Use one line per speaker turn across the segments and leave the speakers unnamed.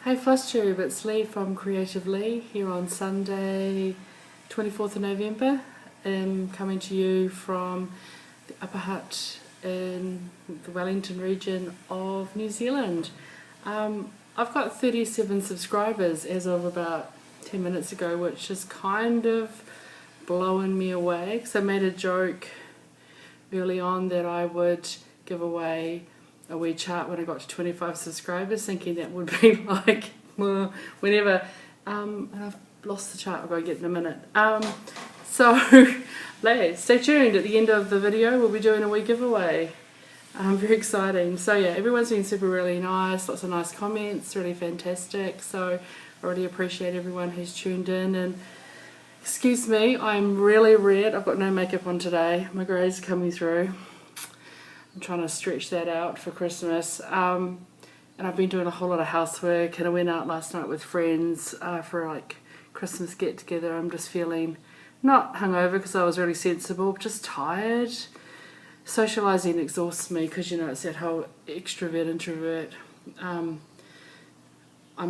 Hey FLOSSTUBE, it's Lee from Creative Lee here on Sunday 24th of November. I'm coming to you from the Upper Hutt in the Wellington region of New Zealand. I've got 37 subscribers as of about 10 minutes ago, which is kind of blowing me away because I made a joke early on that I would give away a wee chart when I got to 25 subscribers, thinking that would be like whenever, and I've lost the chart, I'll go get it in a minute. So stay tuned. At the end of the video we'll be doing a wee giveaway. Very exciting. So yeah, everyone's been really nice, lots of nice comments, really fantastic, so I really appreciate everyone who's tuned in. And excuse me, I'm really red, I've got no makeup on today, my grey's coming through. I'm trying to stretch that out for Christmas, and I've been doing a whole lot of housework, and I went out last night with friends for like Christmas get together. I'm just feeling not hungover because I was really sensible, but just tired. Socialising exhausts me because, you know, it's that whole extrovert introvert. I'm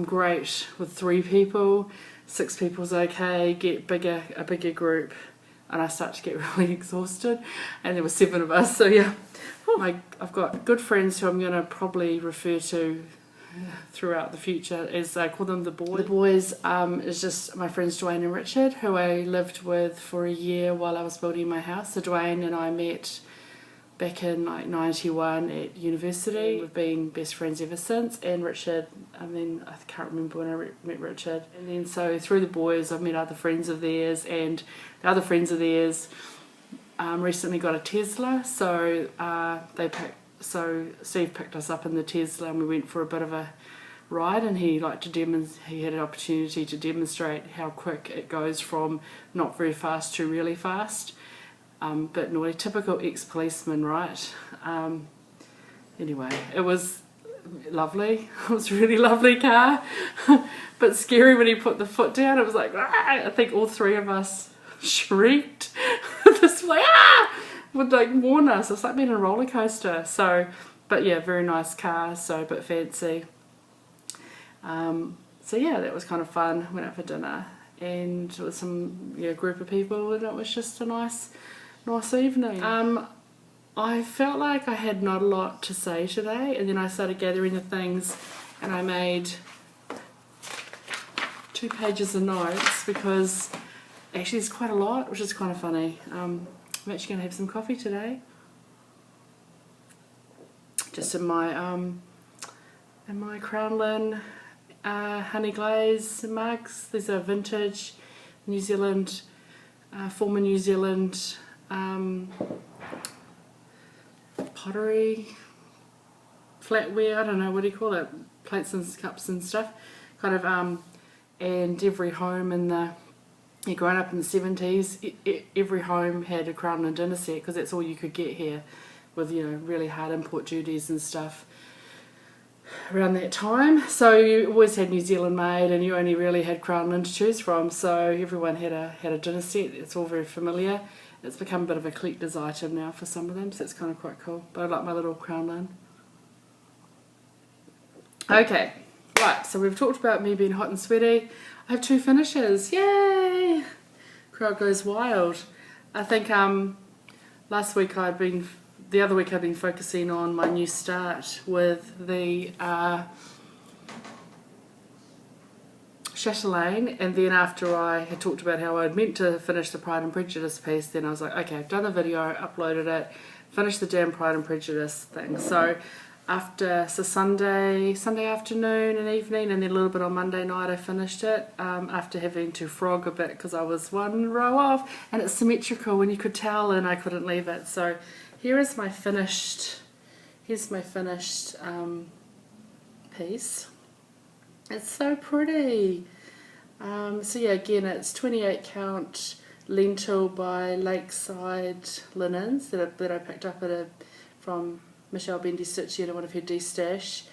great with 3 people, 6 people's okay, get a bigger group and I start to get really exhausted, and there were 7 of us, so yeah. I've got good friends who I'm going to probably refer to throughout the future as I call them the boys. The boys is just my friends Dwayne and Richard, who I lived with for a year while I was building my house. So Dwayne and I met back in like 91 at university. We've been best friends ever since. And Richard, I mean, I can't remember when I met Richard. And then so through the boys I've met other friends of theirs, and the other friends of theirs recently got a Tesla, so Steve picked us up in the Tesla and we went for a bit of a ride, and he had an opportunity to demonstrate how quick it goes from not very fast to really fast. Bit naughty, typical ex-policeman, right? Anyway, it was lovely. It was a really lovely car, but scary when he put the foot down. It was like, ah! I think all 3 of us shrieked. This way, would like warn us. It's like being in a roller coaster. So, but yeah, very nice car, so a bit fancy. So yeah, that was kind of fun. Went out for dinner and with some group of people, and it was just a nice evening. I felt like I had not a lot to say today, and then I started gathering the things, and I made 2 pages of notes because actually it's quite a lot, which is kind of funny. I'm actually going to have some coffee today, just in my Crownland honey glaze mugs. These are vintage New Zealand, former New Zealand pottery, flatware, I don't know, what do you call it, plates and cups and stuff, kind of, and every home in the growing up in the 70s, every home had a Crownland dinner set because that's all you could get here, with really hard import duties and stuff around that time. So you always had New Zealand made, and you only really had Crownland to choose from. So everyone had a dinner set. It's all very familiar. It's become a bit of a collector's item now for some of them, so it's kind of quite cool. But I like my little Crownland. Okay, right. So we've talked about me being hot and sweaty. I have 2 finishes, yay! Crowd goes wild. I think the other week I'd been focusing on my new start with the chatelaine, and then after I had talked about how I'd meant to finish the Pride and Prejudice piece, then I was like, okay, I've done the video, uploaded it, finished the damn Pride and Prejudice thing. So Sunday afternoon and evening, and then a little bit on Monday night I finished it, after having to frog a bit because I was 1 row off, and it's symmetrical and you could tell, and I couldn't leave it. So here's my finished piece. It's so pretty. So yeah, again, it's 28 count lentil by Lakeside linens that I picked up from Michelle Bendy Stitchy at one of her D-stash.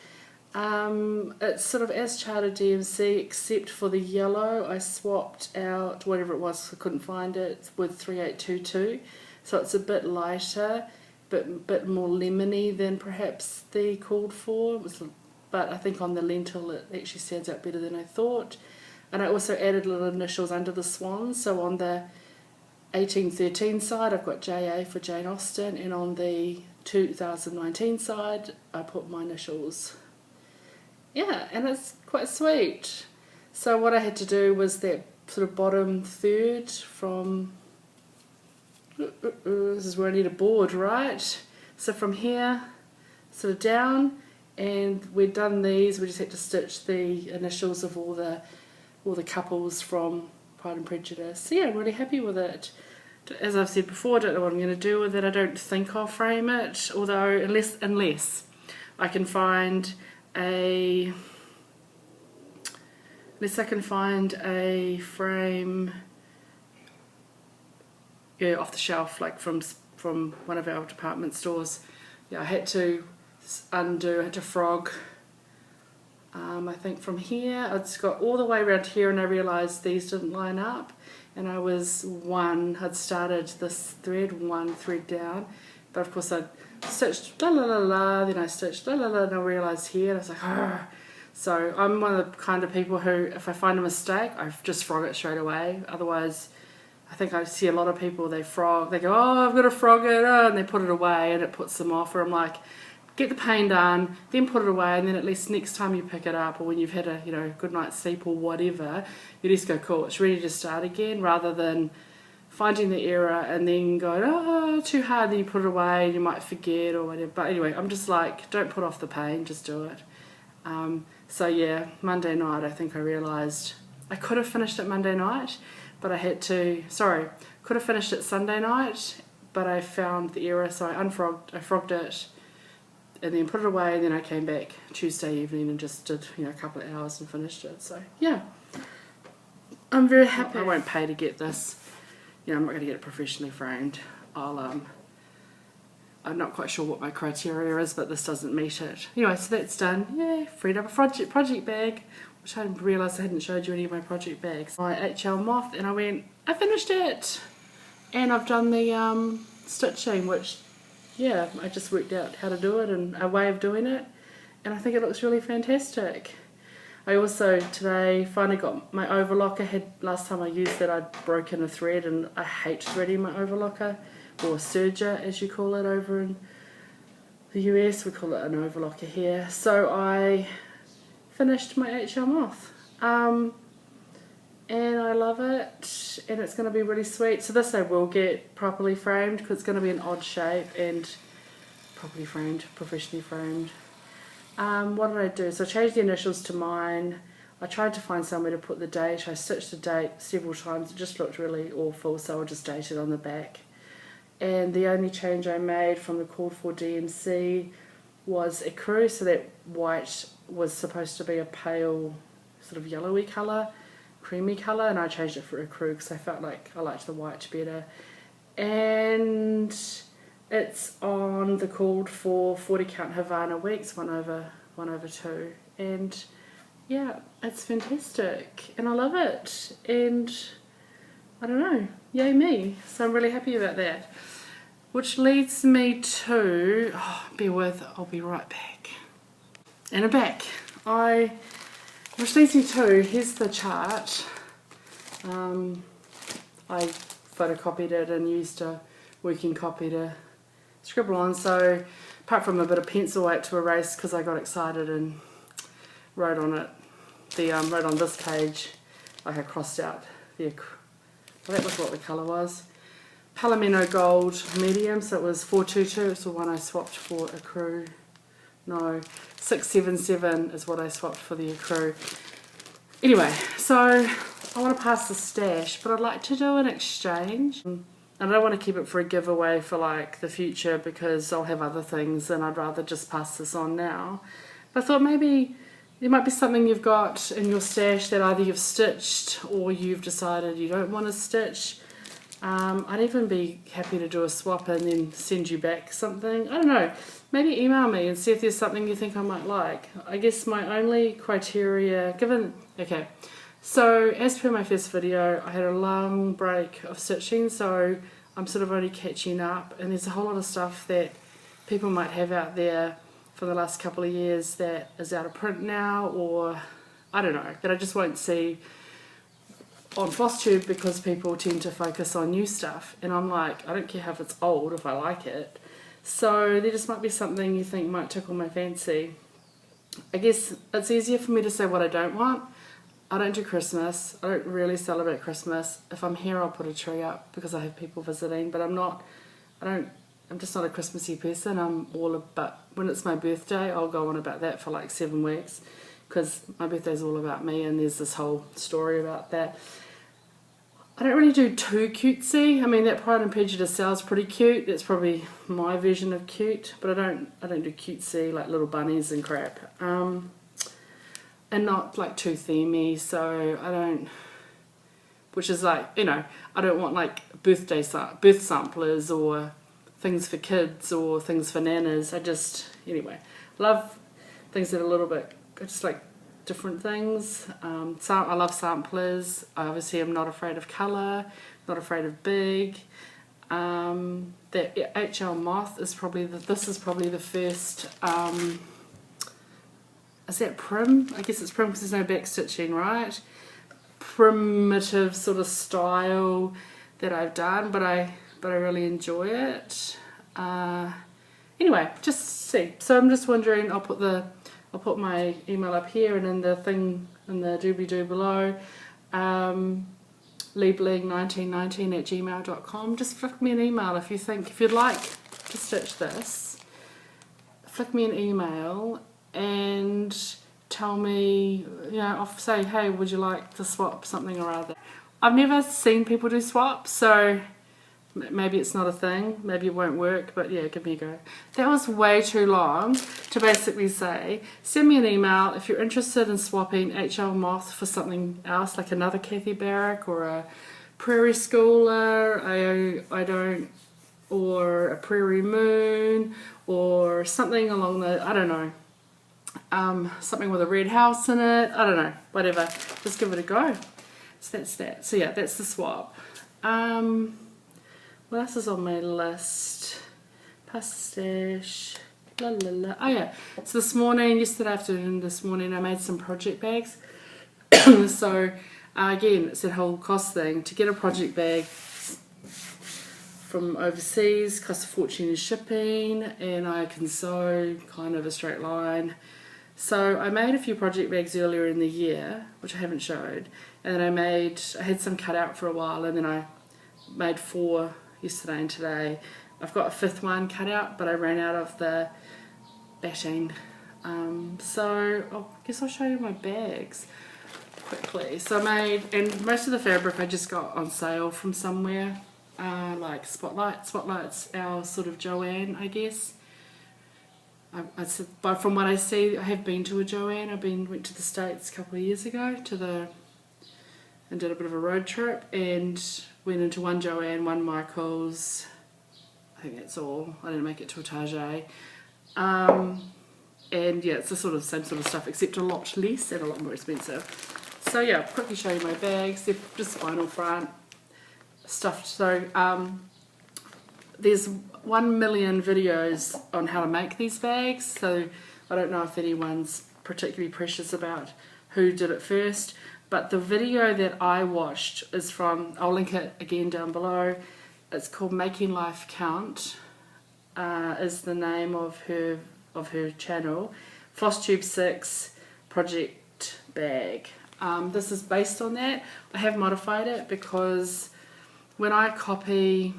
It's sort of as charted DMC, except for the yellow. I swapped out whatever it was, I couldn't find it, with 3822. So it's a bit lighter, but more lemony than perhaps the called for. It was but I think on the lentil it actually stands out better than I thought. And I also added little initials under the swans, so on the 1813 side I've got JA for Jane Austen, and on the 2019 side I put my initials. Yeah, and it's quite sweet. So what I had to do was that sort of bottom third from, this is where I need a board, right? So from here sort of down, and we'd done these, we just had to stitch the initials of all the couples from Pride and Prejudice. So yeah, I'm really happy with it. As I've said before, I don't know what I'm going to do with it. I don't think I'll frame it, although unless I can find a frame, yeah, off the shelf, like from one of our department stores. Yeah, I had to frog. I think from here, I just got all the way around here, and I realised these didn't line up, and I'd started this thread, one thread down, but of course I'd stitched la la la la, then I stitched la la la, and I realised here, and I was like, argh. So I'm one of the kind of people who, if I find a mistake, I just frog it straight away. Otherwise, I think I see a lot of people, they go, oh, I've got to frog it, oh, and they put it away, and it puts them off, or I'm like, get the pain done, then put it away, and then at least next time you pick it up, or when you've had a good night's sleep or whatever, you just go, cool, it's ready to start again, rather than finding the error and then going, oh, too hard, then you put it away and you might forget or whatever. But anyway, I'm just like, don't put off the pain, just do it. So yeah, Monday night I think I realised I could have finished it Monday night, but I had to, could have finished it Sunday night, but I found the error, so I frogged it, and then put it away, and then I came back Tuesday evening and just did a couple of hours and finished it. So yeah, I'm very happy. I won't pay to get this. I'm not going to get it professionally framed. I'm not quite sure what my criteria is, but this doesn't meet it. Anyway, so that's done. Yay, freed up a project bag, which I didn't realise I hadn't showed you any of my project bags. My HL moth, and I finished it, and I've done the stitching, which, yeah, I just worked out how to do it and a way of doing it, and I think it looks really fantastic. I also today finally got my overlocker. Last time I used it, I'd broken a thread, and I hate threading my overlocker, or serger as you call it over in the US. We call it an overlocker here. So I finished my HL moth, and I love it, and it's going to be really sweet. So this I will get properly framed, because it's going to be an odd shape, and properly framed, professionally framed. What did I do? So I changed the initials to mine. I tried to find somewhere to put the date. I stitched the date several times. It just looked really awful, so I just dated on the back. And the only change I made from the called for DMC was ecru, so that white was supposed to be a pale sort of yellowy colour, creamy colour, and I changed it for ecru because I felt like I liked the white better. And it's on the called for 40 count Havana weeks, 1/2, and yeah, it's fantastic, and I love it, and I don't know, yay me. So I'm really happy about that. Which leads me to, bear with, I'll be right back. And I'm back. Which leads me to, here's the chart. I photocopied it and used a working copy to scribble on. So apart from a bit of pencil I had to erase because I got excited and wrote on it. Wrote on this page, like I crossed out the, well, that was what the colour was. Palomino Gold medium, so it was 422, it's the one I swapped for ecru. No, 677 is what I swapped for the ecru. Anyway, so I want to pass the stash, but I'd like to do an exchange. And I don't want to keep it for a giveaway for like the future, because I'll have other things and I'd rather just pass this on now. But I thought maybe there might be something you've got in your stash that either you've stitched or you've decided you don't want to stitch. I'd even be happy to do a swap and then send you back something. I don't know, maybe email me and see if there's something you think I might like. I guess my only criteria, okay, so as per my first video, I had a long break of stitching, so I'm sort of only catching up, and there's a whole lot of stuff that people might have out there for for the last couple of years that is out of print now, or I don't know, that I just won't see on FLOSSTUBE because people tend to focus on new stuff, and I'm like, I don't care if it's old if I like it. So there just might be something you think might tickle my fancy. I guess it's easier for me to say what I don't want. I don't do Christmas. I don't really celebrate Christmas. If I'm here, I'll put a tree up because I have people visiting, but I'm just not a Christmassy person. I'm all about, when it's my birthday, I'll go on about that for like 7 weeks because my birthday's all about me, and there's this whole story about that. I don't really do too cutesy. I mean, that Pride and Prejudice sounds pretty cute. That's probably my version of cute, but I don't do cutesy like little bunnies and crap. And not like too themey, so I don't, which is like, you know, I don't want like birth samplers or things for kids or things for nanas. I just, anyway, love things that are a little bit, just like different things. I love samplers. I obviously am not afraid of colour, not afraid of big. The HL Moth is probably, this is probably the first, is that prim? I guess it's prim because there's no back stitching, right? Primitive sort of style that I've done, but I really enjoy it. Anyway, just see. So I'm just wondering. I'll put my email up here and in the thing in the doobly-doo below. Liebling1919@gmail.com. Just flick me an email if you'd like to stitch this. Flick me an email and tell me, you know, I'll say, hey, would you like to swap something or other? I've never seen people do swaps, so maybe it's not a thing, maybe it won't work, but yeah, give me a go. That was way too long to basically say, send me an email if you're interested in swapping HL Moth for something else, like another Kathy Barrack or a Prairie Schooler, or a Prairie Moon, or something along the, I don't know, something with a red house in it, I don't know, whatever, just give it a go. So that's that. So yeah, that's the swap. What else is on my list? Pasta stash, la la la. Oh yeah, so yesterday afternoon, this morning, I made some project bags. So again, it's that whole cost thing. To get a project bag from overseas costs a fortune in shipping, and I can sew kind of a straight line. So I made a few project bags earlier in the year, which I haven't showed, and then I had some cut out for a while, and then I made 4 yesterday and today. I've got a 5th one cut out, but I ran out of the batting. So I guess I'll show you my bags quickly. So and most of the fabric I just got on sale from somewhere, like Spotlight's our sort of Joanne, I guess. But from what I see, I have been to a Joanne. Went to the States a couple of years ago and did a bit of a road trip, and went into one Joanne, one Michael's. I think that's all. I didn't make it to a Target. And yeah, it's the same sort of stuff, except a lot less and a lot more expensive. So yeah, I'll quickly show you my bags. They're just vinyl front stuffed. So there's 1 million videos on how to make these bags, so I don't know if anyone's particularly precious about who did it first, but the video that I watched is from, I'll link it again down below. It's called Making Life Count, is the name of her channel. FLOSSTUBE 6 project bag. This is based on that. I have modified it because when I copy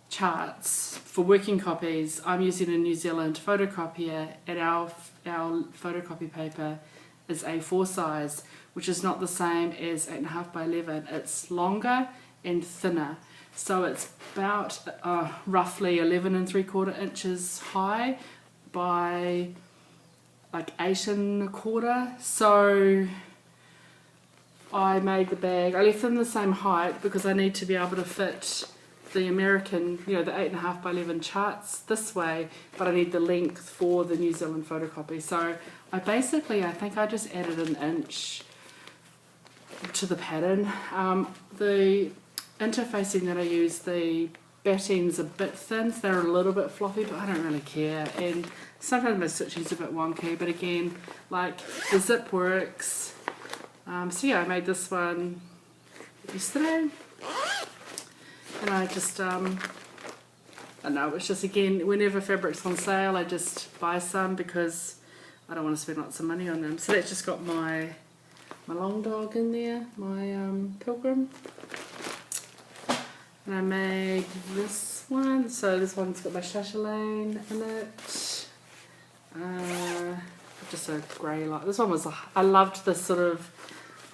charts for working copies, I'm using a New Zealand photocopier, and our photocopy paper is A4 size, which is not the same as 8.5 by 11. It's longer and thinner, so it's about roughly 11 3/4 inches high by like 8 1/4. So I made the bag, I left them the same height because I need to be able to fit the American, you know, the 8.5 by 11 charts this way, but I need the length for the New Zealand photocopy. So I think I just added 1 inch to the pattern. The interfacing that I use, the batting's a bit thin, so they're a little bit floppy, but I don't really care. And sometimes my stitching's a bit wonky, but again, like, the zip works. So yeah, I made this one yesterday, and I just, I don't know, it's just, again, whenever fabric's on sale, I just buy some because I don't want to spend lots of money on them. So that's just got my long dog in there, my pilgrim. And I made this one, so this one's got my chatelaine in it. Just a grey light. This one was, I loved this sort of,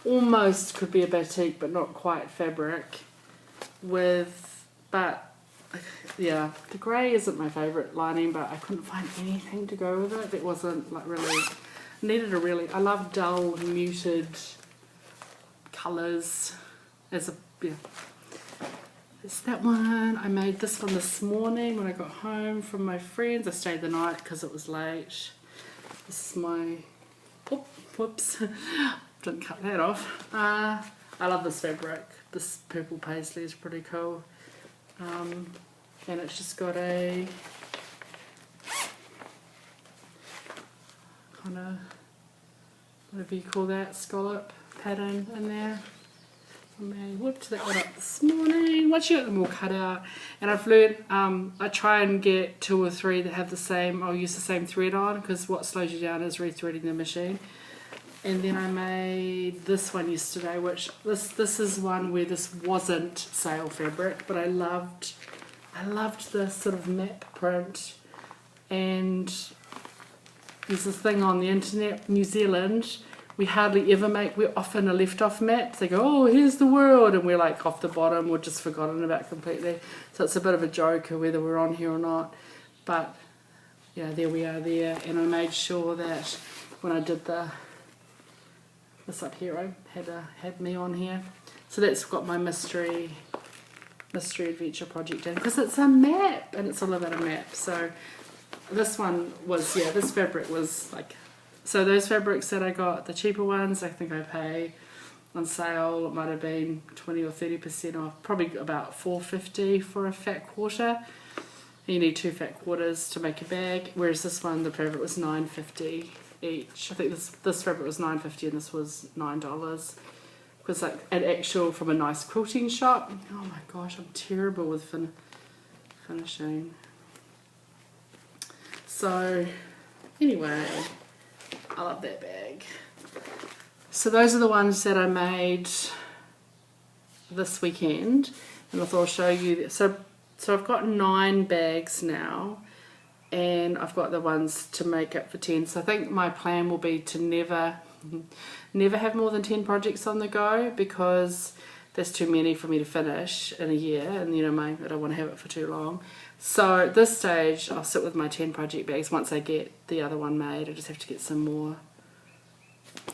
almost could be a batik but not quite fabric with, but yeah, the grey isn't my favourite lining, but I couldn't find anything to go with it. It wasn't like really, needed a really, I love dull muted colours as a, yeah. It's that one. I made this one this morning when I got home from my friends. I stayed the night because it was late. This is my, whoops, didn't cut that off. I love this fabric. This purple paisley is pretty cool. And it's just got a kind of, whatever you call that, scallop pattern in there. I whipped that one up this morning. Once you get them all cut out, and I've learned, I try and get 2 or 3 that have the same, I'll use the same thread on, because what slows you down is rethreading the machine. And then I made this one yesterday, which this is one where this wasn't sale fabric, but I loved the sort of map print. And there's this thing on the internet, New Zealand, we hardly ever make, we're often a left off map. They go, oh, here's the world, and we're like off the bottom, we're just forgotten about completely. So it's a bit of a joke whether we're on here or not. But yeah, there we are there. And I made sure that when I did this up here, I had me on here. So that's got my mystery adventure project in, because it's a map and it's all about a map. So this one was, yeah, this fabric was like, so those fabrics that I got, the cheaper ones, I think I pay on sale, it might have been 20 or 30% off, probably about $4.50 for a fat quarter. You need 2 fat quarters to make a bag, whereas this one, the fabric was $9.50 each. I think this fabric was $9.50 and this was $9. Because like an actual from a nice quilting shop. Oh my gosh, I'm terrible with finishing. So anyway, I love that bag. So those are the ones that I made this weekend, and I thought I'll show you. So I've got 9 bags now, and I've got the ones to make up for 10. So I think my plan will be to never have more than 10 projects on the go, because that's too many for me to finish in a year, and you know, I don't want to have it for too long. So at this stage I'll sit with my 10 project bags. Once I get the other one made, I just have to get some more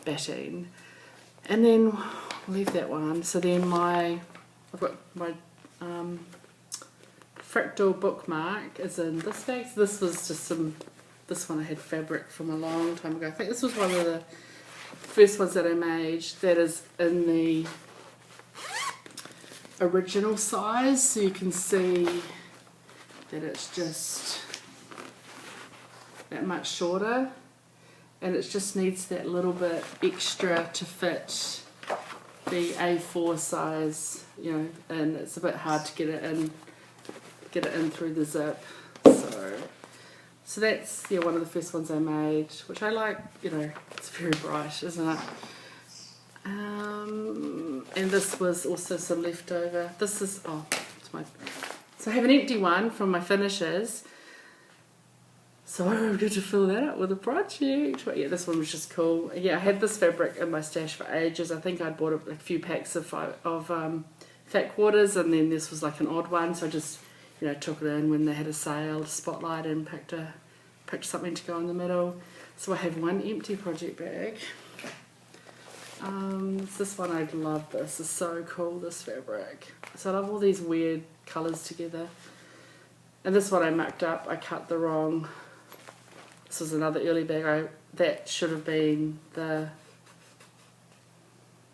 batting, and then I'll leave that one. So then I've got my fractal bookmark is in this bag. So this was just this one I had fabric from a long time ago. I think this was one of the first ones that I made that is in the original size, so you can see that it's just that much shorter, and it just needs that little bit extra to fit the A4 size, you know, and it's a bit hard to get it in through the zip. So that's, yeah, one of the first ones I made, which I like. You know, it's very bright, isn't it? And this was also some leftover. This is, oh, it's my, so I have an empty one from my finishes, so I'm going to fill that up with a project. But yeah, this one was just cool. Yeah, I had this fabric in my stash for ages. I think I'd bought a few packs of fat quarters, and then this was like an odd one, so I just, you know, took it in when they had a sale, spotlight, and picked something to go in the middle. So I have one empty project bag. This one, I love this. It's so cool, this fabric. So I love all these weird colours together. And this one I mucked up. I cut the wrong. This was another early bag. That should have been the,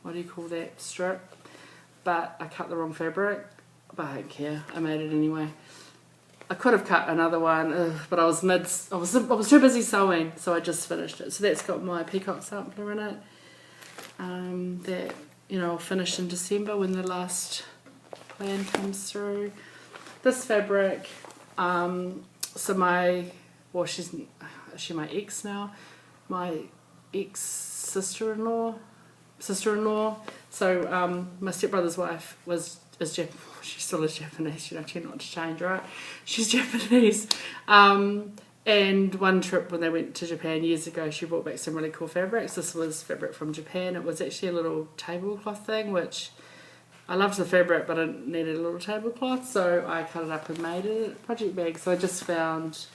what do you call that, strip? But I cut the wrong fabric but I don't care, I made it anyway. I could have cut another one, but I was too busy sewing, so I just finished it. So that's got my peacock sampler in it. That, you know, I'll finish in December when the last plan comes through. This fabric, so she's actually my ex now, my ex sister-in-law. So my stepbrother's wife is Japanese. She still is Japanese, you know, try not to change, right? She's Japanese. And one trip when they went to Japan years ago, she brought back some really cool fabrics. This was fabric from Japan. It was actually a little tablecloth thing, which I loved the fabric, but I needed a little tablecloth, so I cut it up and made it a project bag. So I just found,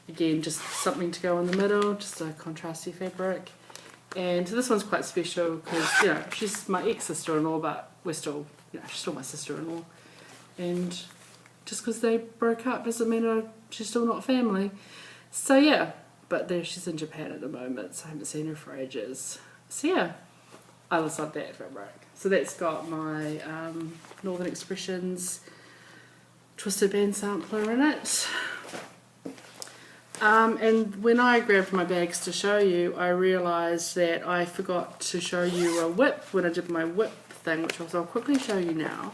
again, just something to go in the middle, just a contrasty fabric. And so this one's quite special because, you know, she's my ex-sister-in-law, but we're still, you know, she's still my sister-in-law. And just because they broke up doesn't mean she's still not family. So yeah, but there she's in Japan at the moment, so I haven't seen her for ages. So yeah, I just love that fabric. So that's got my Northern Expressions twisted band sampler in it. And when I grabbed my bags to show you, I realised that I forgot to show you a whip when I did my whip thing, which I'll quickly show you now.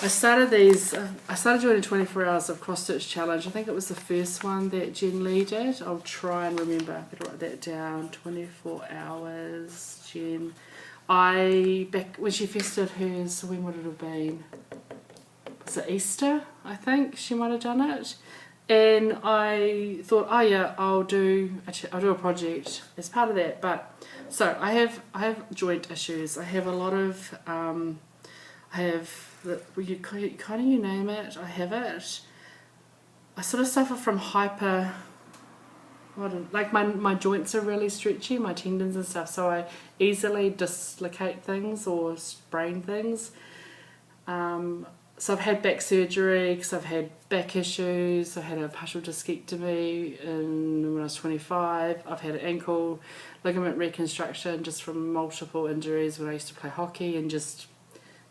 I started doing a 24 hours of cross stitch challenge. I think it was the first one that Jen Lee did. I'll try and remember. I better write that down. 24 hours, Jen. Back when she first did hers, when would it have been? Was it Easter? I think she might have done it. And I thought, oh yeah, I'll do a project as part of that. But so I have joint issues. I have a lot of you name it, I have it. I sort of suffer from like my joints are really stretchy, my tendons and stuff, so I easily dislocate things or sprain things. So I've had back surgery because I've had back issues. I had a partial discectomy when I was 25. I've had an ankle ligament reconstruction just from multiple injuries when I used to play hockey and just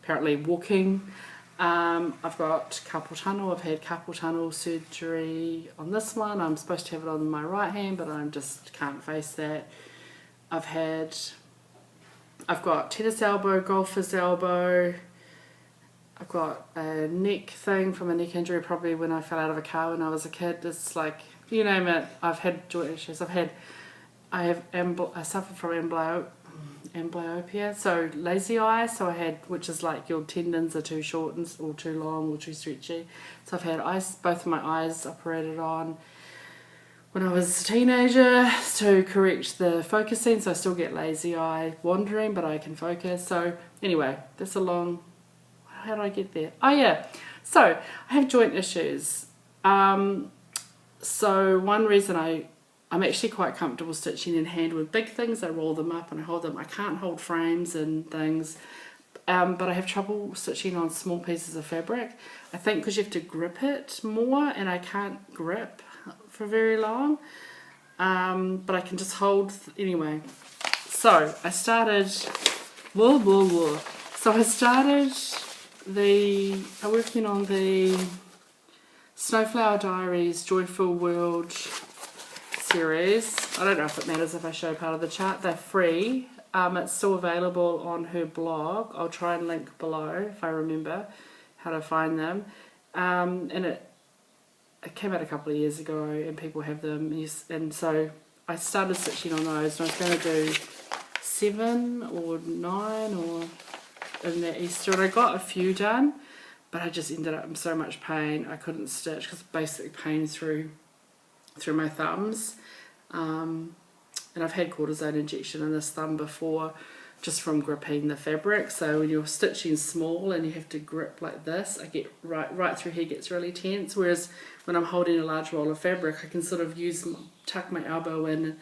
apparently walking. I've got carpal tunnel. I've had carpal tunnel surgery on this one. I'm supposed to have it on my right hand, but I just can't face that. I've got tennis elbow, golfer's elbow. I've got a neck thing from a neck injury probably when I fell out of a car when I was a kid. It's like, you name it, I've had joint issues. I suffer from amblyopia, so lazy eye, which is like your tendons are too short or too long or too stretchy. So I've had both of my eyes operated on when I was a teenager to correct the focusing, so I still get lazy eye wandering, but I can focus. So anyway, that's a long... How did I get there? Oh yeah, so I have joint issues. So one reason I'm actually quite comfortable stitching in hand with big things. I roll them up and I hold them. I can't hold frames and things, but I have trouble stitching on small pieces of fabric. I think because you have to grip it more, and I can't grip for very long, but I can just hold anyway. So I started working on the Snowflower Diaries Joyful World series. I don't know if it matters if I show part of the chart. They're free. It's still available on her blog. I'll try and link below if I remember how to find them. And it came out a couple of years ago and people have them. And so I started stitching on those, and I was going to do 7 or 9 or in that Easter, and I got a few done, but I just ended up in so much pain I couldn't stitch because basically pain through my thumbs, and I've had cortisone injection in this thumb before just from gripping the fabric. So when you're stitching small and you have to grip like this, I get right through here gets really tense, whereas when I'm holding a large roll of fabric I can sort of tuck my elbow in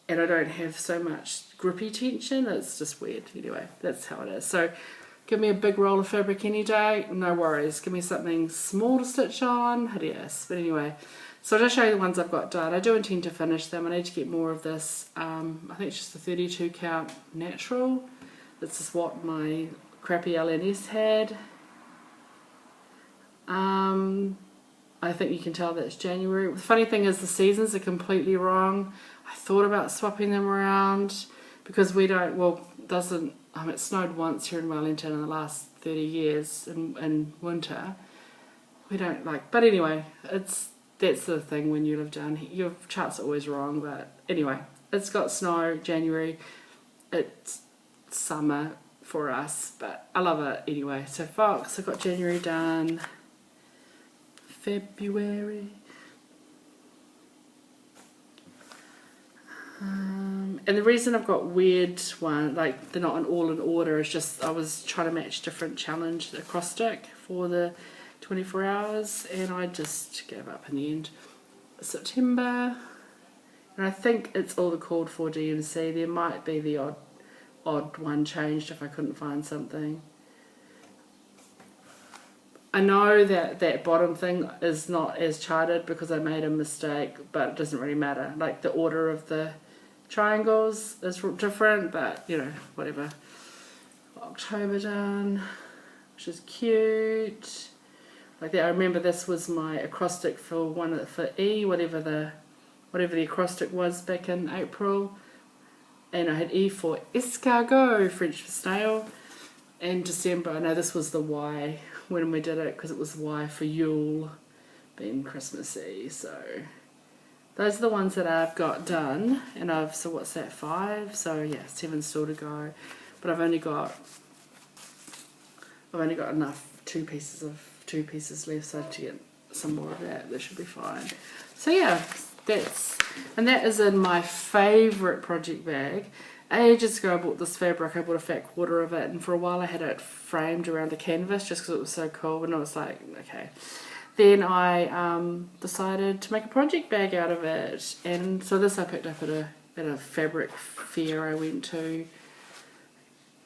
and I don't have so much grippy tension. It's just weird. Anyway, that's how it is. So give me a big roll of fabric any day, no worries. Give me something small to stitch on, hideous. But anyway, so I'll just show you the ones I've got done. I do intend to finish them. I need to get more of this. I think it's just a 32 count natural. This is what my crappy LNS had. I think you can tell that's January. The funny thing is the seasons are completely wrong. I thought about swapping them around because we don't, well, doesn't, it snowed once here in Wellington in the last 30 years in winter. We don't like, but anyway, that's the thing when you live down here. Your charts are always wrong, but anyway, it's got snow, January. It's summer for us, but I love it anyway. So Fox, I've got January done. February. And the reason I've got weird one, like they're not all in order, is just I was trying to match different challenge acrostic for the 24 hours and I just gave up in the end. September, and I think it's all the called for DMC. There might be the odd one changed if I couldn't find something. I know that bottom thing is not as charted because I made a mistake, but it doesn't really matter. Like the order of the triangles is different, but you know, whatever. October done, which is cute. Like that, I remember this was my acrostic for E, whatever the acrostic was back in April, and I had E for escargot, French for snail, and December. I know this was the Y when we did it because it was Y for Yule, being Christmassy. So those are the ones that I've got done, and so what's that, 5? So yeah, 7 still to go, but I've only got enough two pieces left, so to get some more of that should be fine. So yeah, that is in my favourite project bag. Ages ago I bought this fabric. I bought a fat quarter of it, and for a while I had it framed around the canvas just because it was so cool, and I was like, okay. Then I decided to make a project bag out of it, and so this I picked up at a fabric fair I went to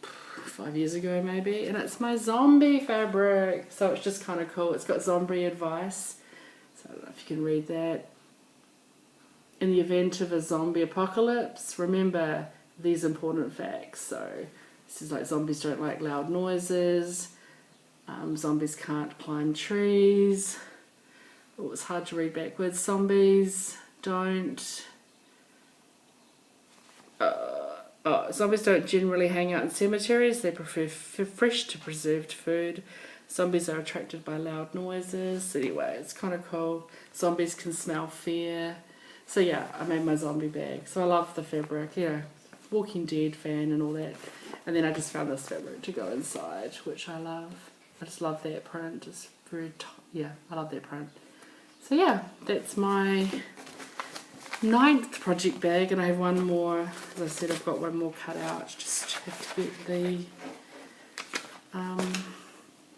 5 years ago maybe, and it's my zombie fabric, so it's just kind of cool. It's got zombie advice, so I don't know if you can read that. In the event of a zombie apocalypse, remember these important facts. So this is like zombies don't like loud noises, zombies can't climb trees. Oh, it's hard to read backwards. Zombies don't zombies don't generally hang out in cemeteries. They prefer fresh to preserved food. Zombies are attracted by loud noises. Anyway, it's kind of cool. Zombies can smell fear. So yeah, I made my zombie bag. So I love the fabric, you know, Walking Dead fan and all that. And then I just found this fabric to go inside, which I love. I just love that print. It's very, yeah, I love that print. So yeah, that's my 9th project bag, and I have one more. As I said, I've got one more cut out. Just have to get the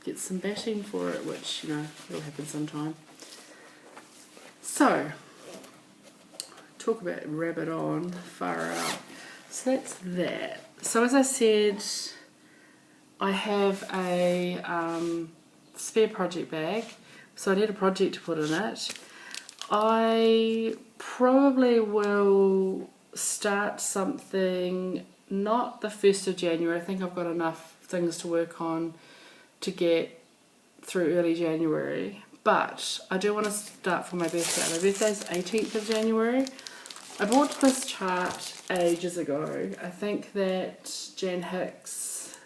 get some batting for it, which, you know, will happen sometime. So talk about rabbit on, far out. So that's that. So as I said, I have a spare project bag, so I need a project to put in it. I probably will start something not the 1st of January. I think I've got enough things to work on to get through early January, but I do want to start for my birthday. My birthday's 18th of January. I bought this chart ages ago. I think that Jan Hicks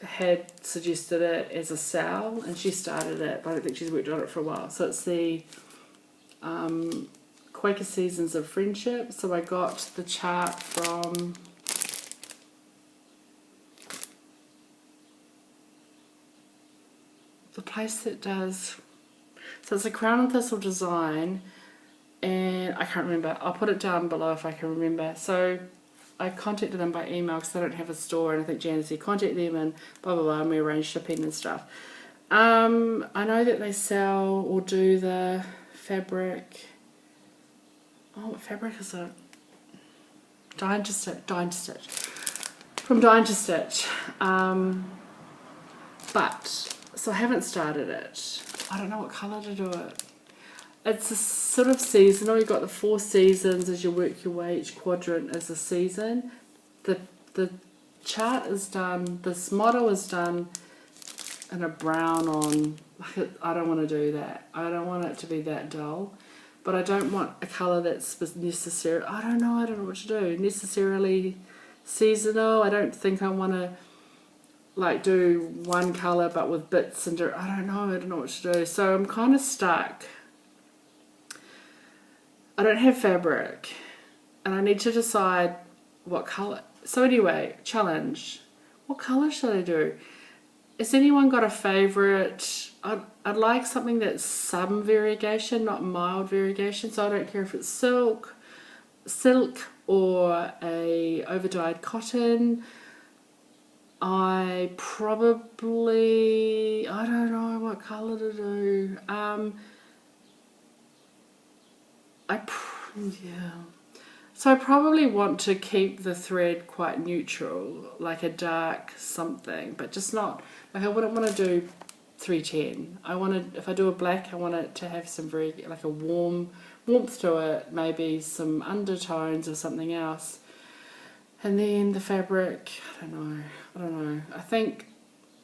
had suggested it as a sell, and she started it, but I don't think she's worked on it for a while. So it's the Quaker Seasons of Friendship. So I got the chart from the place that does, so it's a Crown and Thistle design, and I can't remember. I'll put it down below if I can remember. So I contacted them by email because they don't have a store, and I think Jan said contact them and blah blah blah, and we arranged shipping and stuff. I know that they sell or do the fabric. Oh, what fabric is it? Dine to Stitch. From Dine to Stitch. But so I haven't started it. I don't know what colour to do it. It's a sort of seasonal. You've got the 4 seasons as you work your way. Each quadrant is a season. The chart is done. This model is done and a brown on, I don't want to do that. I don't want it to be that dull, but I don't want a colour that's necessarily, I don't know what to do, necessarily seasonal. I don't think I want to like do one colour but with bits and I don't know what to do. So I'm kind of stuck. I don't have fabric and I need to decide what colour. So anyway, challenge. What colour should I do? Has anyone got a favourite? I'd like something that's some variegation, not mild variegation. So I don't care if it's silk or a over-dyed cotton. I don't know what colour to do. So I probably want to keep the thread quite neutral, like a dark something, but just not, like I wouldn't want to do 310. I want to, if I do a black, I want it to have some like a warmth to it, maybe some undertones or something else. And then the fabric, I don't know. I think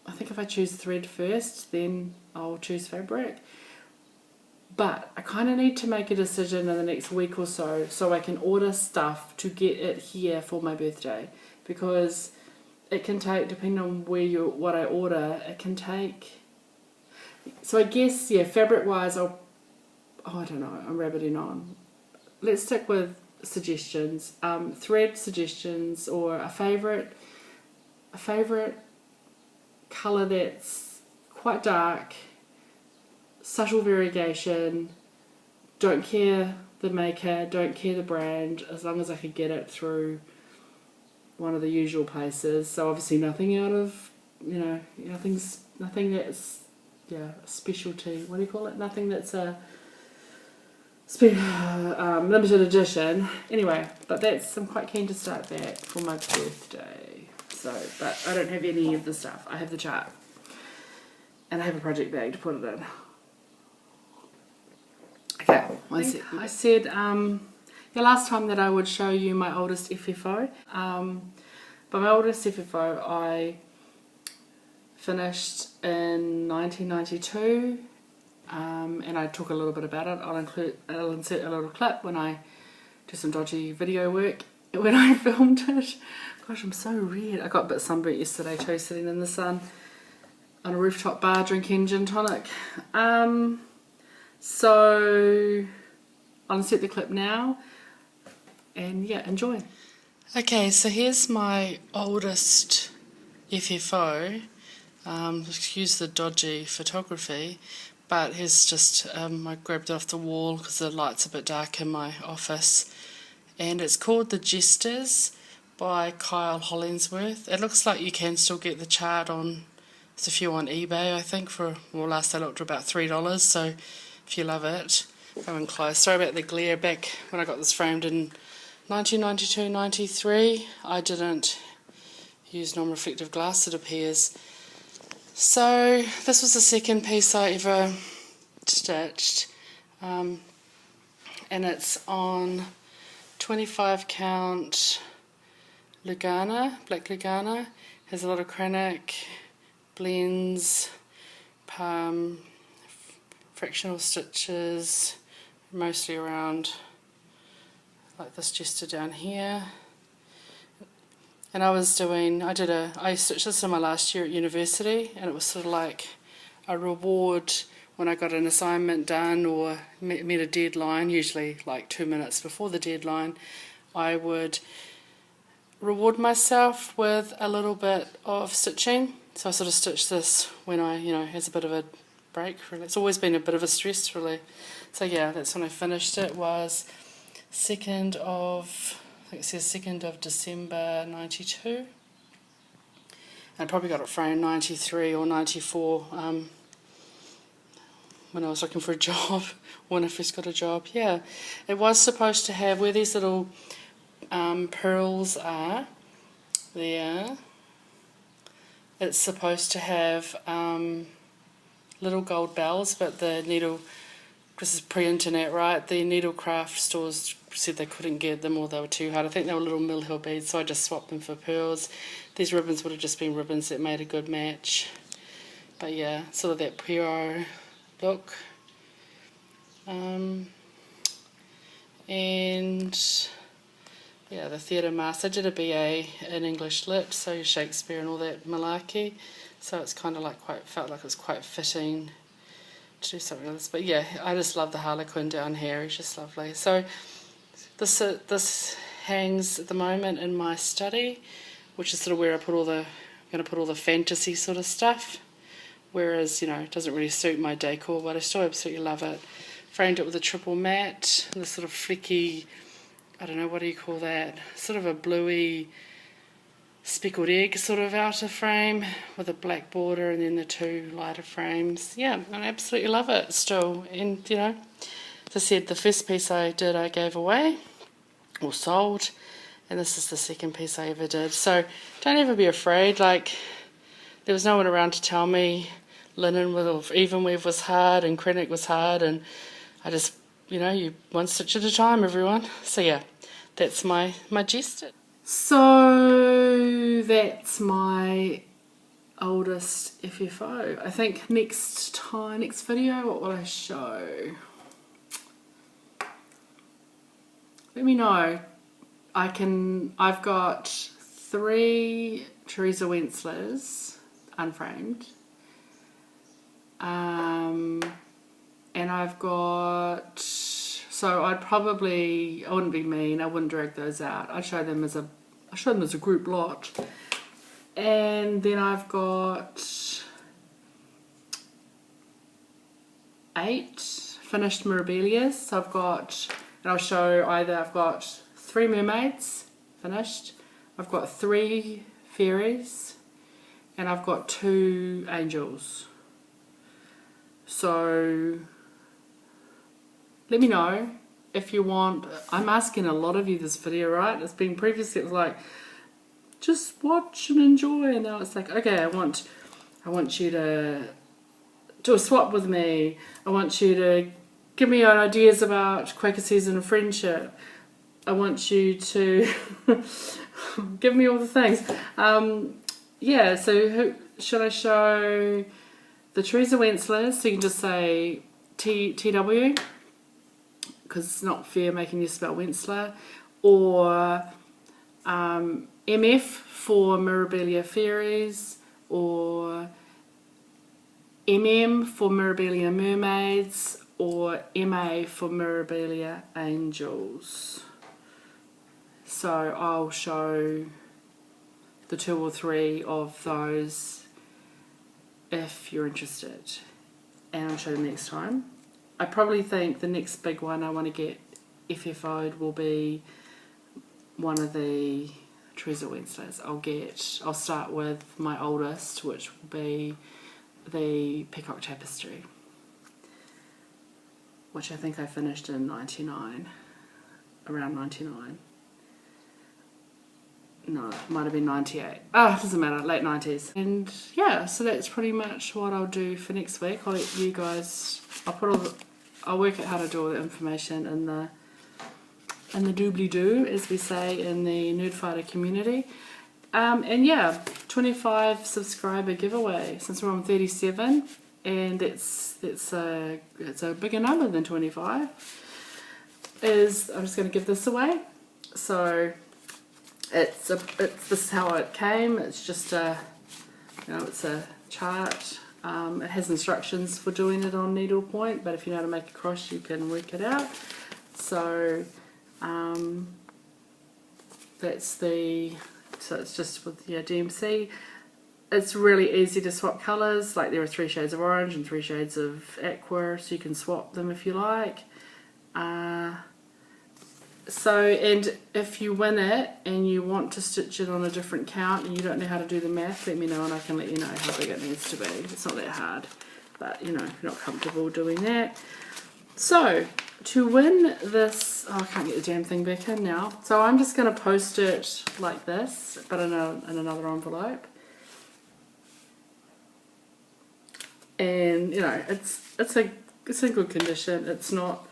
if I choose thread first, then I'll choose fabric. But I kind of need to make a decision in the next week or so I can order stuff to get it here for my birthday, because it can take, depending on what I order, it can take. So I guess, yeah, fabric wise, I don't know, I'm rabbiting on. Let's stick with suggestions, thread suggestions, or a favourite colour that's quite dark, subtle variegation, don't care the maker, don't care the brand, as long as I could get it through one of the usual places. So obviously nothing out of, nothing that's, a specialty, what do you call it? Nothing that's a limited edition. Anyway, but I'm quite keen to start that for my birthday. So, but I don't have any of the stuff. I have the chart. And I have a project bag to put it in. Okay, I said the last time that I would show you my oldest FFO. But my oldest FFO I finished in 1992, and I talk a little bit about it. I'll insert a little clip when I do some dodgy video work when I filmed it. Gosh, I'm so red. I got a bit sunburnt yesterday too, sitting in the sun on a rooftop bar drinking gin tonic. So I'll insert the clip now, and yeah, enjoy. Okay, so here's my oldest FFO. Excuse the dodgy photography, but here's just, I grabbed it off the wall because the light's a bit dark in my office, and it's called the Jesters by Hollingsworth. It looks like you can still get the chart on, there's a few on eBay I think last I looked, about $3, so if you love it, go in close. Sorry about the glare. Back when I got this framed in 1992-93, I didn't use non-reflective glass, it appears. So this was the second piece I ever stitched, and it's on 25 count Lugana, black Lugana. Has a lot of chronic blends, fractional stitches, mostly around like this jester down here. And I stitched this in my last year at university, and it was sort of like a reward when I got an assignment done or met a deadline, usually like 2 minutes before the deadline. I would reward myself with a little bit of stitching. So I sort of stitched this when I, has a bit of a break, really. It's always been a bit of a stress, really. So yeah, that's when I finished it. Was 2nd of December 92. And I probably got it framed 93 or 94 when I was looking for a job, when I first got a job. Yeah, it was supposed to have, where these little pearls are there, it's supposed to have little gold bells, but the needle, this is pre-internet, right, the needlecraft stores said they couldn't get them or they were too hard. I think they were little Mill Hill beads, so I just swapped them for pearls. These ribbons would have just been ribbons that made a good match. But yeah, sort of that Pierrot look. And yeah, the theatre master. I did a BA in English Lit, so Shakespeare and all that malarkey. So it's kind of like felt like it was quite fitting to do something like this. But yeah, I just love the Harlequin down here. He's just lovely. So this hangs at the moment in my study, which is sort of where I'm going to put all the fantasy sort of stuff. Whereas, you know, it doesn't really suit my decor, but I still absolutely love it. Framed it with a triple matte, and this sort of flicky, I don't know, what do you call that? Sort of a bluey speckled egg sort of outer frame with a black border and then the two lighter frames. Yeah, I absolutely love it still. And, you know, as I said, the first piece I did I gave away or sold, and this is the second piece I ever did. So don't ever be afraid. Like, there was no one around to tell me linen with even weave was hard and Krennic was hard, and I just, you know, you one stitch at a time, everyone. So yeah, that's my Jesters. So that's my oldest FFO. I think next video, what will I show? Let me know. I've got 3 Teresa Wentzlers unframed. And I've got, so I wouldn't be mean, I wouldn't drag those out. I'd show them as a group lot. And then I've got 8 finished Mirabilias. So I've got, and I'll show I've got 3 mermaids finished, I've got 3 fairies, and I've got 2 angels. So let me know if you want. I'm asking a lot of you this video, right? It's been previously, it was like, just watch and enjoy, and now it's like, okay, I want you to do a swap with me. I want you to give me your ideas about Quaker Seasons of Friendship. I want you to give me all the things. Yeah, so should I show the Teresa Wentzler? So you can just say TW, because it's not fair making you spell Wentzler, or MF for Mirabilia Fairies, or MM for Mirabilia Mermaids, or MA for Miribilia Angels. So I'll show the 2 or 3 of those if you're interested, and I'll show them next time. I probably think the next big one I want to get FFO'd will be one of the Teresa Wentzlers. I'll start with my oldest, which will be the Peacock Tapestry, which I think I finished in 99, around 99. No, it might have been 98. Oh, it doesn't matter, late 90s. And yeah, so that's pretty much what I'll do for next week. I'll let you guys, I'll work out how to do all the information in the doobly-doo, as we say in the Nerdfighter community. And yeah, 25 subscriber giveaway, since we're on 37, and it's a bigger number than 25. I'm just going to give this away. So this is how it came. It's just it's a chart. It has instructions for doing it on needlepoint, but if you know how to make a cross, you can work it out. So so it's just with DMC. It's really easy to swap colours. Like, there are 3 shades of orange and 3 shades of aqua, so you can swap them if you like. And if you win it and you want to stitch it on a different count and you don't know how to do the math, let me know and I can let you know how big it needs to be. It's not that hard, but you know, if you're not comfortable doing that. So to win this, I can't get the damn thing back in now. So I'm just going to post it like this, but in another envelope. And you know, it's in good condition. It's not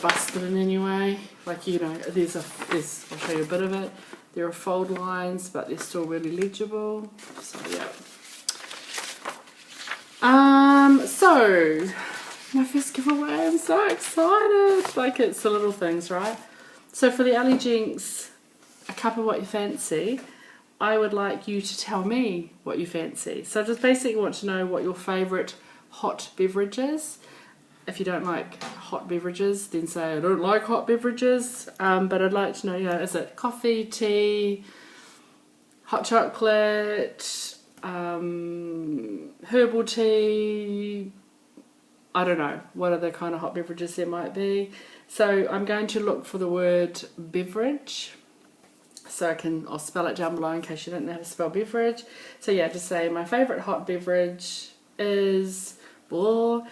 busted in any way. Like, you know, I'll show you a bit of it. There are fold lines, but they're still really legible. So yeah. So my first giveaway, I'm so excited. Like, it's the little things, right? So for the Ali Jinx, a cup of what you fancy, I would like you to tell me what you fancy. So I just basically want to know what your favourite hot beverage is. If you don't like hot beverages, then say I don't like hot beverages. But I'd like to know, you know, is it coffee, tea, hot chocolate, herbal tel, I don't know what other kind of hot beverages there might be. So I'm going to look for the word beverage. So I'll spell it down below in case you don't know how to spell beverage. So yeah, just say my favourite hot beverage is blah,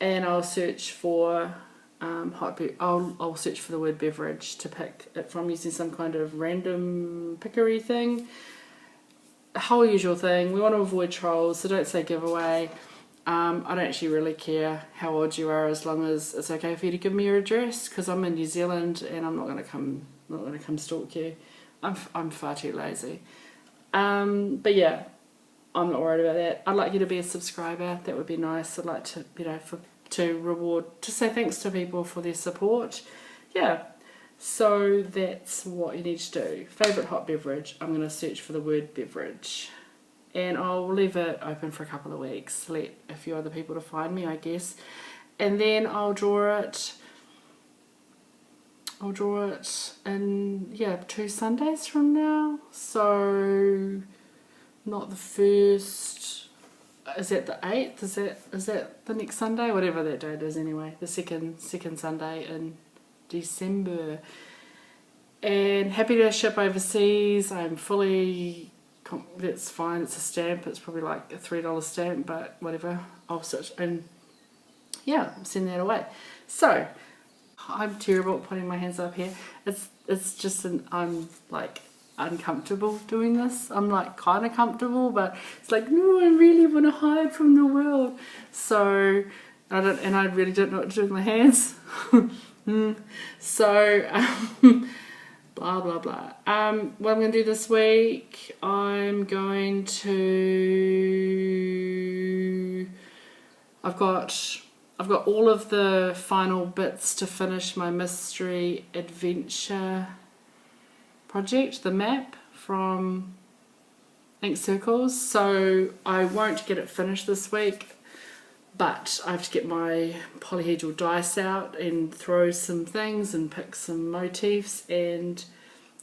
and I'll search for I'll search for the word beverage to pick it from using some kind of random pickery thing. The whole usual thing. We want to avoid trolls, so don't say giveaway. I don't actually really care how old you are, as long as it's okay for you to give me your address, because I'm in New Zealand and I'm not going to come stalk you. I'm far too lazy. But yeah, I'm not worried about that. I'd like you to be a subscriber. That would be nice. I'd like to, you know, to say thanks to people for their support. Yeah. So that's what you need to do. Favourite hot beverage. I'm going to search for the word beverage. And I'll leave it open for a couple of weeks. Let a few other people to find me, I guess. And then I'll draw it in, yeah, 2 Sundays from now. So not the 1st. Is that the 8th? Is that the next Sunday? Whatever that date is anyway. The second Sunday in December. And happy to ship overseas. I'm fully, that's fine, it's a stamp, it's probably like a $3 stamp, but whatever, I'll search and yeah, send that away. So I'm terrible at putting my hands up here. It's just I'm like uncomfortable doing this. I'm like kind of comfortable, but it's like, no, I really want to hide from the world. So I really don't know what to do with my hands. So blah blah blah. What I'm going to do this week, I've got all of the final bits to finish my mystery adventure project, the map from Ink Circles. So I won't get it finished this week, but I have to get my polyhedral dice out and throw some things and pick some motifs, and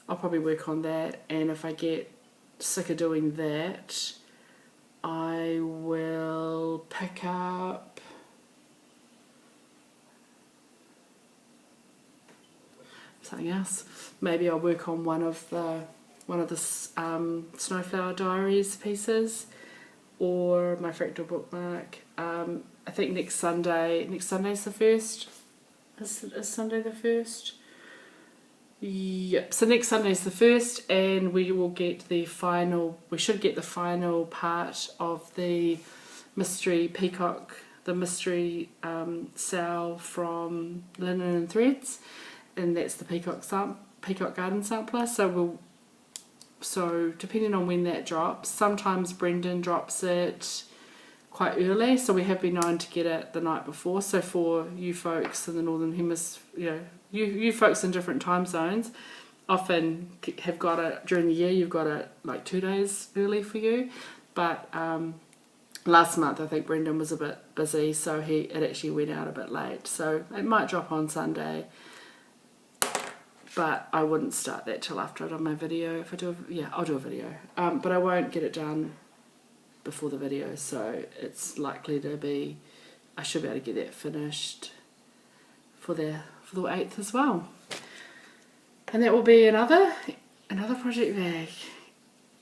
I'll probably work on that. And if I get sick of doing that, I will pick up something else. Maybe I'll work on one of the Snowflower Diaries pieces, or my fractal bookmark. I think next Sunday's the 1st. Is Sunday the 1st? Yep. So next Sunday's the 1st, and we should get the final part of the mystery peacock, the mystery cell from Linen and Threads, and that's the peacock garden sampler. So depending on when that drops, sometimes Brendan drops it quite early, so we have been known to get it the night before. So for you folks in the Northern Hemisphere, you folks in different time zones often have got it during the year. You've got it like 2 days early for you, but last month I think Brendan was a bit busy, so it actually went out a bit late. So it might drop on Sunday, but I wouldn't start that till after I've done my video. I'll do a video, but I won't get it done before the video, so it's likely to be, I should be able to get that finished for the 8th as well, and that will be another project bag.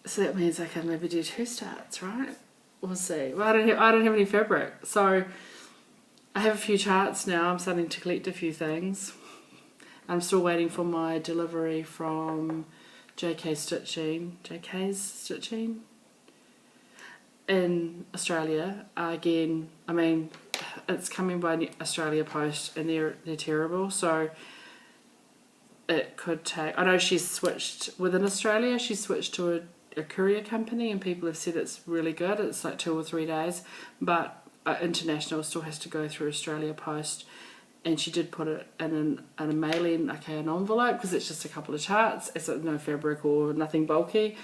So that means I can maybe do 2 starts, right? We'll see. Well, I don't have any fabric, so I have a few charts now. I'm starting to collect a few things. I'm still waiting for my delivery from JK's Stitching. in Australia. Again, I mean, it's coming by Australia Post and they're terrible, so it could take, I know she's switched within Australia, she switched to a courier company and people have said it's really good, it's like 2 or 3 days, but international still has to go through Australia Post, and she did put it in a mailing, okay, an envelope, because it's just a couple of charts, it's no fabric or nothing bulky,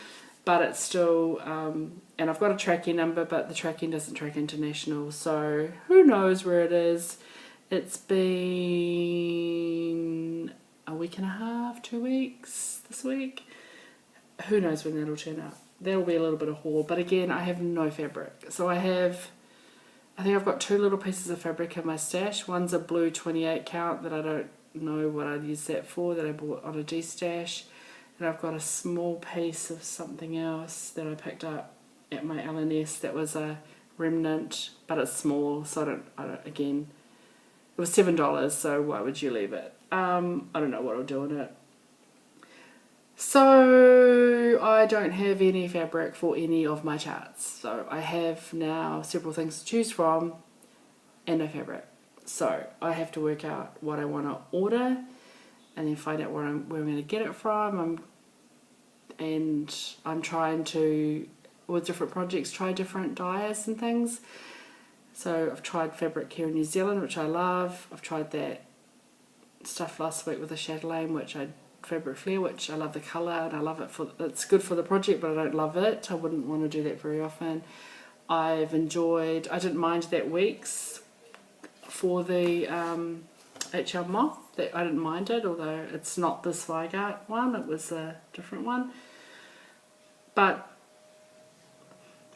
but it's still, and I've got a tracking number, but the tracking doesn't track international, so who knows where it is. It's been a week and a half, 2 weeks this week. Who knows when that'll turn up. That'll be a little bit of haul, but again, I have no fabric. So I think I've got 2 little pieces of fabric in my stash. One's a blue 28 count that I don't know what I'd use that for, that I bought on a D-stash. And I've got a small piece of something else that I picked up at my L&S that was a remnant, but it's small, so I don't again, it was $7, so why would you leave it? I don't know what I'll do on it. So I don't have any fabric for any of my charts. So I have now several things to choose from and no fabric. So I have to work out what I want to order and then find out where I'm going to get it from. I'm trying to, with different projects, try different dyes and things. So I've tried fabric here in New Zealand, which I love. I've tried that stuff last week with the chatelaine, fabric flare, which I love the colour and I love it it's good for the project, but I don't love it. I wouldn't want to do that very often. I didn't mind that Weeks for the HL Moth, that I didn't mind it, although it's not the Zweigart one, it was a different one. But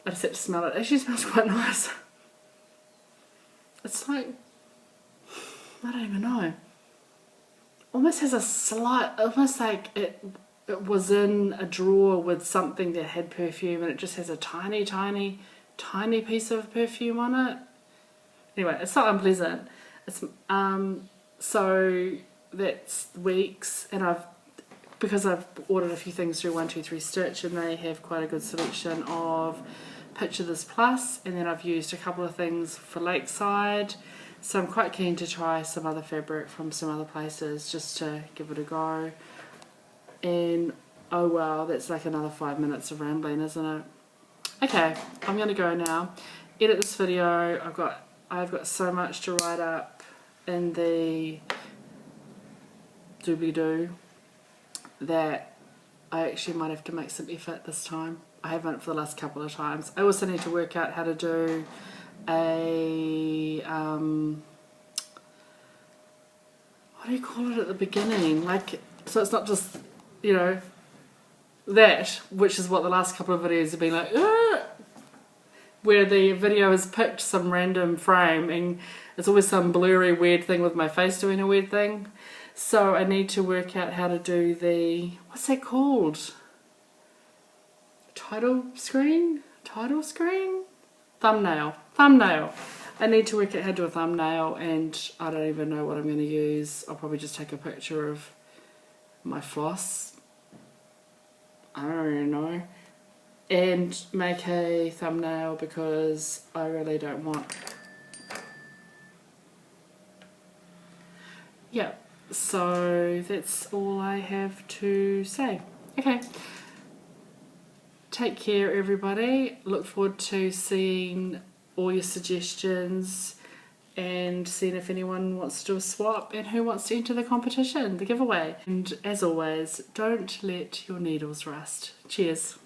I just had to smell it. It actually smells quite nice. It's like, I don't even know. Almost has a slight, almost like it was in a drawer with something that had perfume and it just has a tiny piece of perfume on it. Anyway, it's not unpleasant. It's so that's Weeks, and because I've ordered a few things through 123 Stitch and they have quite a good selection of Picture This Plus, and then I've used a couple of things for Lakeside. So I'm quite keen to try some other fabric from some other places just to give it a go. And oh wow, that's like another 5 minutes of rambling, isn't it? Okay, I'm going to go now. Edit this video. I've got so much to write up in the doobly-doo that I actually might have to make some effort this time. I haven't for the last couple of times. I also need to work out how to do a what do you call it at the beginning, like, so it's not just, you know, that, which is what the last couple of videos have been like, where the video has picked some random frame and it's always some blurry weird thing with my face doing a weird thing. So I need to work out how to do the, what's that called, title screen, thumbnail. I need to work out how to do a thumbnail, and I don't even know what I'm going to use. I'll probably just take a picture of my floss, I don't really know, and make a thumbnail because I really don't want, yeah, so that's all I have to say. Okay, take care everybody, look forward to seeing all your suggestions and seeing if anyone wants to do a swap and who wants to enter the competition, the giveaway. And as always, don't let your needles rust. Cheers.